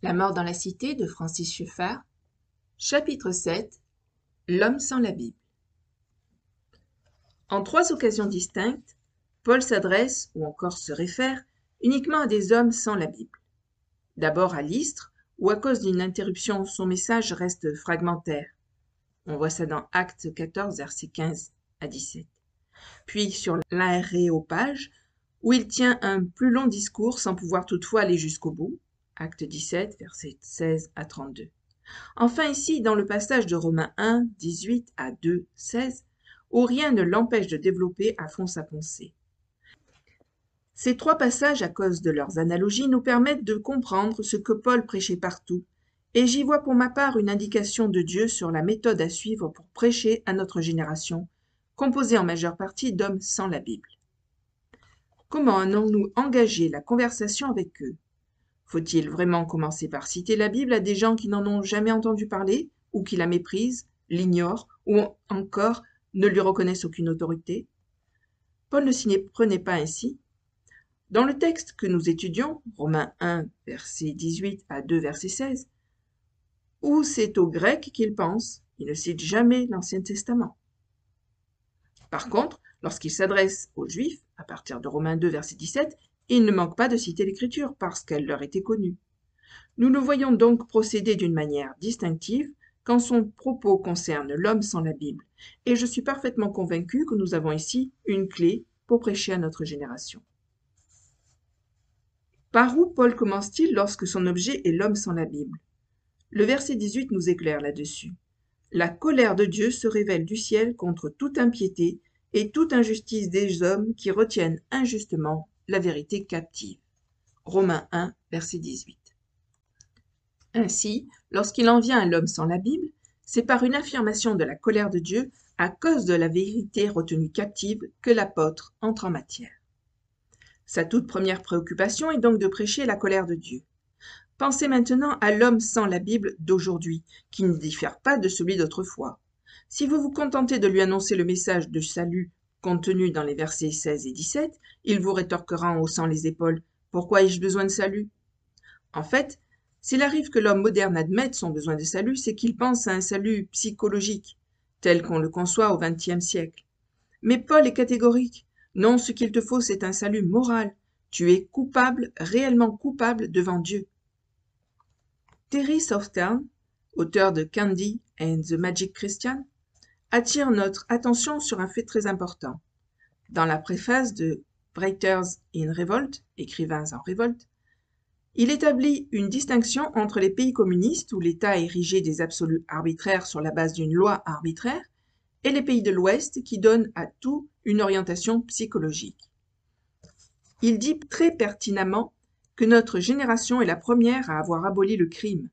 La mort dans la cité de Francis Schaeffer. Chapitre 7. L'homme sans la Bible. En 3 occasions distinctes, Paul s'adresse, ou encore se réfère, uniquement à des hommes sans la Bible. D'abord à Lystre, où à cause d'une interruption, son message reste fragmentaire. On voit ça dans Actes 14, versets 15 à 17. Puis sur l'Aréopage, où il tient un plus long discours sans pouvoir toutefois aller jusqu'au bout. Acte 17, versets 16 à 32. Enfin ici, dans le passage de Romains 1, 18 à 2, 16, où rien ne l'empêche de développer à fond sa pensée. Ces 3 passages, à cause de leurs analogies, nous permettent de comprendre ce que Paul prêchait partout, et j'y vois pour ma part une indication de Dieu sur la méthode à suivre pour prêcher à notre génération, composée en majeure partie d'hommes sans la Bible. Comment allons-nous engager la conversation avec eux ? Faut-il vraiment commencer par citer la Bible à des gens qui n'en ont jamais entendu parler, ou qui la méprisent, l'ignorent, ou encore ne lui reconnaissent aucune autorité ? Paul ne s'y prenait pas ainsi. Dans le texte que nous étudions, Romains 1, verset 18 à 2, verset 16, où c'est au grec qu'il pense, il ne cite jamais l'Ancien Testament. Par contre, lorsqu'il s'adresse aux Juifs, à partir de Romains 2, verset 17, il ne manque pas de citer l'Écriture parce qu'elle leur était connue. Nous le voyons donc procéder d'une manière distinctive quand son propos concerne l'homme sans la Bible, et je suis parfaitement convaincu que nous avons ici une clé pour prêcher à notre génération. Par où Paul commence-t-il lorsque son objet est l'homme sans la Bible ? Le verset 18 nous éclaire là-dessus. La colère de Dieu se révèle du ciel contre toute impiété et toute injustice des hommes qui retiennent injustement la vérité captive. Romains 1, verset 18. Ainsi, lorsqu'il en vient à l'homme sans la Bible, c'est par une affirmation de la colère de Dieu à cause de la vérité retenue captive que l'apôtre entre en matière. Sa toute première préoccupation est donc de prêcher la colère de Dieu. Pensez maintenant à l'homme sans la Bible d'aujourd'hui, qui ne diffère pas de celui d'autrefois. Si vous vous contentez de lui annoncer le message de salut contenu dans les versets 16 et 17, il vous rétorquera en haussant les épaules « Pourquoi ai-je besoin de salut ?» En fait, s'il arrive que l'homme moderne admette son besoin de salut, c'est qu'il pense à un salut psychologique, tel qu'on le conçoit au XXe siècle. Mais Paul est catégorique. Non, ce qu'il te faut, c'est un salut moral. Tu es coupable, réellement coupable devant Dieu. Terry Southern, auteur de Candy and the Magic Christian, attire notre attention sur un fait très important. Dans la préface de Writers in Revolt, écrivains en révolte, il établit une distinction entre les pays communistes où l'État a érigé des absolus arbitraires sur la base d'une loi arbitraire et les pays de l'Ouest qui donnent à tout une orientation psychologique. Il dit très pertinemment que notre génération est la première à avoir aboli le crime.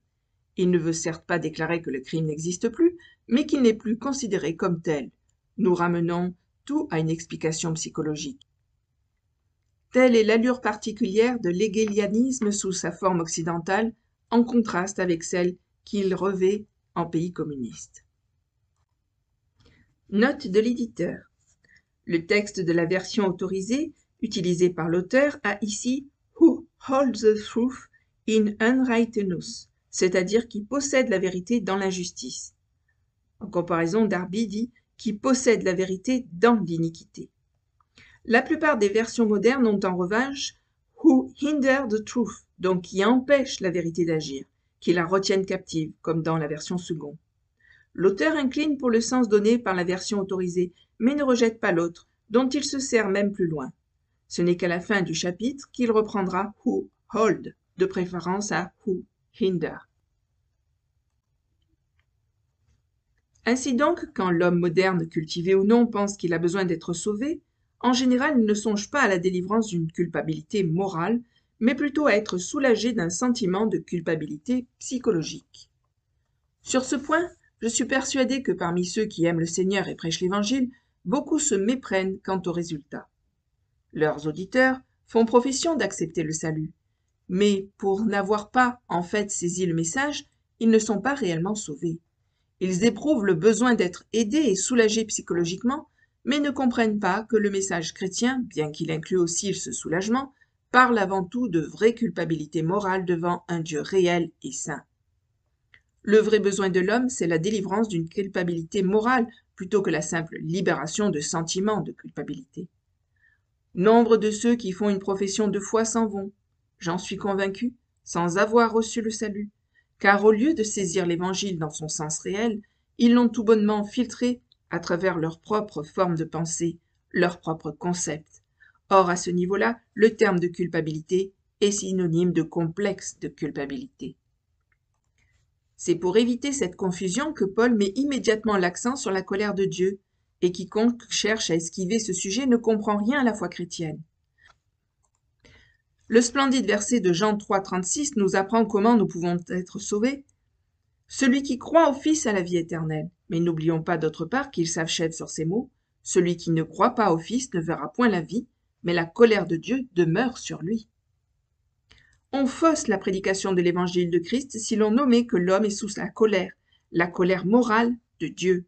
Il ne veut certes pas déclarer que le crime n'existe plus, mais qu'il n'est plus considéré comme tel. Nous ramenons tout à une explication psychologique. Telle est l'allure particulière de l'hégélianisme sous sa forme occidentale, en contraste avec celle qu'il revêt en pays communiste. Note de l'éditeur. Le texte de la version autorisée, utilisée par l'auteur, a ici « who holds the truth in unrighteousness », c'est-à-dire qui possède la vérité dans l'injustice. En comparaison, Darby dit « qui possède la vérité dans l'iniquité ». La plupart des versions modernes ont en revanche « who hinder the truth », donc qui empêche la vérité d'agir, qui la retiennent captive, comme dans la version seconde. L'auteur incline pour le sens donné par la version autorisée, mais ne rejette pas l'autre, dont il se sert même plus loin. Ce n'est qu'à la fin du chapitre qu'il reprendra « who hold », de préférence à « who hinder ». Ainsi donc, quand l'homme moderne, cultivé ou non, pense qu'il a besoin d'être sauvé, en général, il ne songe pas à la délivrance d'une culpabilité morale, mais plutôt à être soulagé d'un sentiment de culpabilité psychologique. Sur ce point, je suis persuadé que parmi ceux qui aiment le Seigneur et prêchent l'Évangile, beaucoup se méprennent quant aux résultats. Leurs auditeurs font profession d'accepter le salut, mais pour n'avoir pas en fait saisi le message, ils ne sont pas réellement sauvés. Ils éprouvent le besoin d'être aidés et soulagés psychologiquement, mais ne comprennent pas que le message chrétien, bien qu'il inclue aussi ce soulagement, parle avant tout de vraie culpabilité morale devant un Dieu réel et saint. Le vrai besoin de l'homme, c'est la délivrance d'une culpabilité morale plutôt que la simple libération de sentiments de culpabilité. Nombre de ceux qui font une profession de foi s'en vont, j'en suis convaincu, sans avoir reçu le salut, car au lieu de saisir l'Évangile dans son sens réel, ils l'ont tout bonnement filtré à travers leur propre forme de pensée, leur propre concept. Or, à ce niveau-là, le terme de culpabilité est synonyme de complexe de culpabilité. C'est pour éviter cette confusion que Paul met immédiatement l'accent sur la colère de Dieu, et quiconque cherche à esquiver ce sujet ne comprend rien à la foi chrétienne. Le splendide verset de Jean 3,36 nous apprend comment nous pouvons être sauvés. « Celui qui croit au Fils a la vie éternelle. » Mais n'oublions pas d'autre part qu'il s'achève sur ces mots. « Celui qui ne croit pas au Fils ne verra point la vie, mais la colère de Dieu demeure sur lui. » On fausse la prédication de l'évangile de Christ si l'on omet que l'homme est sous la colère morale de Dieu.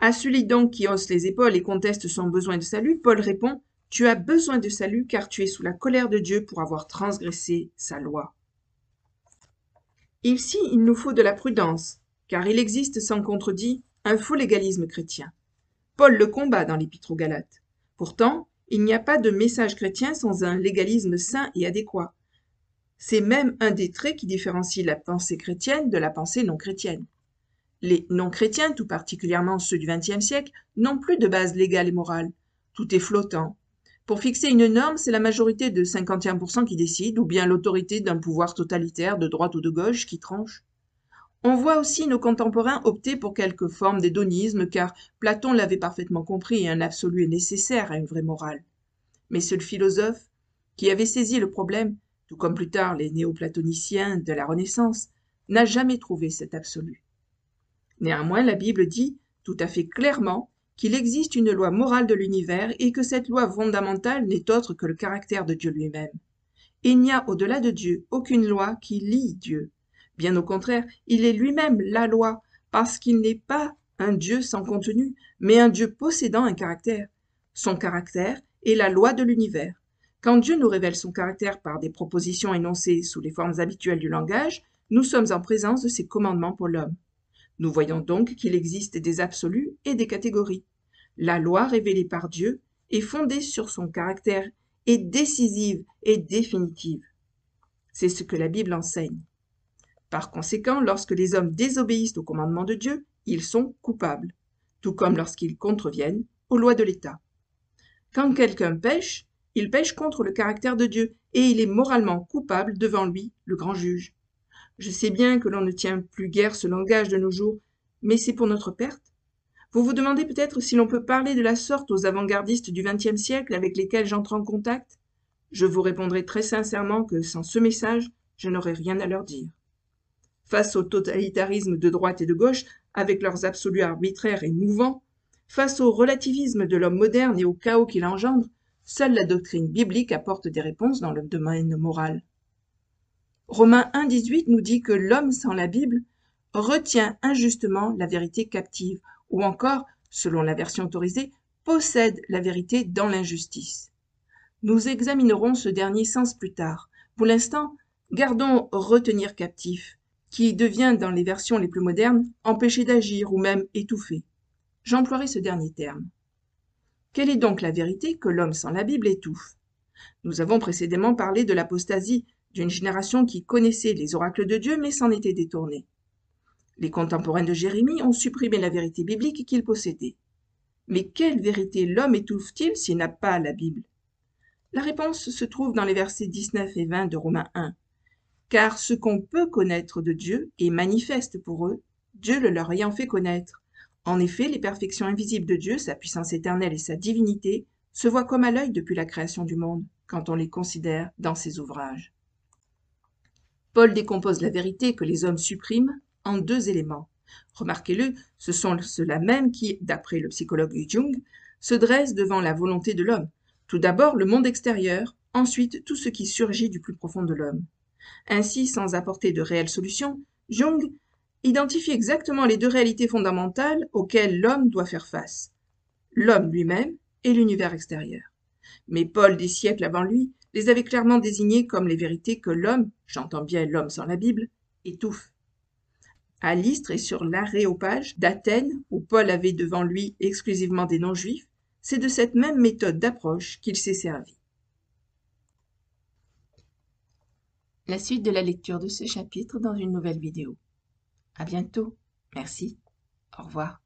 À celui donc qui hausse les épaules et conteste son besoin de salut, Paul répond « Tu as besoin de salut car tu es sous la colère de Dieu pour avoir transgressé sa loi. » Ici, il nous faut de la prudence, car il existe sans contredit un faux légalisme chrétien. Paul le combat dans l'Épître aux Galates. Pourtant, il n'y a pas de message chrétien sans un légalisme sain et adéquat. C'est même un des traits qui différencie la pensée chrétienne de la pensée non chrétienne. Les non-chrétiens, tout particulièrement ceux du XXe siècle, n'ont plus de base légale et morale. Tout est flottant. Pour fixer une norme, c'est la majorité de 51% qui décide, ou bien l'autorité d'un pouvoir totalitaire de droite ou de gauche qui tranche. On voit aussi nos contemporains opter pour quelques formes d'hédonisme, car Platon l'avait parfaitement compris et un absolu est nécessaire à une vraie morale. Mais ce philosophe, qui avait saisi le problème, tout comme plus tard les néoplatoniciens de la Renaissance, n'a jamais trouvé cet absolu. Néanmoins, la Bible dit, tout à fait clairement, qu'il existe une loi morale de l'univers et que cette loi fondamentale n'est autre que le caractère de Dieu lui-même. Il n'y a au-delà de Dieu aucune loi qui lie Dieu. Bien au contraire, il est lui-même la loi, parce qu'il n'est pas un Dieu sans contenu, mais un Dieu possédant un caractère. Son caractère est la loi de l'univers. Quand Dieu nous révèle son caractère par des propositions énoncées sous les formes habituelles du langage, nous sommes en présence de ses commandements pour l'homme. Nous voyons donc qu'il existe des absolus et des catégories. La loi révélée par Dieu est fondée sur son caractère, est décisive et définitive. C'est ce que la Bible enseigne. Par conséquent, lorsque les hommes désobéissent aux commandements de Dieu, ils sont coupables, tout comme lorsqu'ils contreviennent aux lois de l'État. Quand quelqu'un pêche, il pêche contre le caractère de Dieu et il est moralement coupable devant lui, le grand juge. Je sais bien que l'on ne tient plus guère ce langage de nos jours, mais c'est pour notre perte. Vous vous demandez peut-être si l'on peut parler de la sorte aux avant-gardistes du XXe siècle avec lesquels j'entre en contact. Je vous répondrai très sincèrement que sans ce message, je n'aurais rien à leur dire. Face au totalitarisme de droite et de gauche, avec leurs absolus arbitraires et mouvants, face au relativisme de l'homme moderne et au chaos qu'il engendre, seule la doctrine biblique apporte des réponses dans le domaine moral. Romains 1,18 nous dit que l'homme sans la Bible retient injustement la vérité captive, ou encore, selon la version autorisée, possède la vérité dans l'injustice. Nous examinerons ce dernier sens plus tard. Pour l'instant, gardons retenir captif, qui devient dans les versions les plus modernes empêcher d'agir ou même étouffer. J'emploierai ce dernier terme. Quelle est donc la vérité que l'homme sans la Bible étouffe? Nous avons précédemment parlé de l'apostasie d'une génération qui connaissait les oracles de Dieu mais s'en était détournée. Les contemporains de Jérémie ont supprimé la vérité biblique qu'ils possédaient. Mais quelle vérité l'homme étouffe-t-il s'il n'a pas la Bible? La réponse se trouve dans les versets 19 et 20 de Romains 1. Car ce qu'on peut connaître de Dieu est manifeste pour eux, Dieu le leur ayant fait connaître. En effet, les perfections invisibles de Dieu, sa puissance éternelle et sa divinité, se voient comme à l'œil depuis la création du monde, quand on les considère dans ses ouvrages. Paul décompose la vérité que les hommes suppriment en deux éléments. Remarquez-le, ce sont ceux-là même qui, d'après le psychologue Jung, se dressent devant la volonté de l'homme. Tout d'abord le monde extérieur, ensuite tout ce qui surgit du plus profond de l'homme. Ainsi, sans apporter de réelles solutions, Jung identifie exactement les deux réalités fondamentales auxquelles l'homme doit faire face. L'homme lui-même et l'univers extérieur. Mais Paul, des siècles avant lui, les avait clairement désignées comme les vérités que l'homme, j'entends bien l'homme sans la Bible, étouffe. À l'Istre et sur l'Aréopage d'Athènes, où Paul avait devant lui exclusivement des non-juifs, c'est de cette même méthode d'approche qu'il s'est servi. La suite de la lecture de ce chapitre dans une nouvelle vidéo. À bientôt. Merci. Au revoir.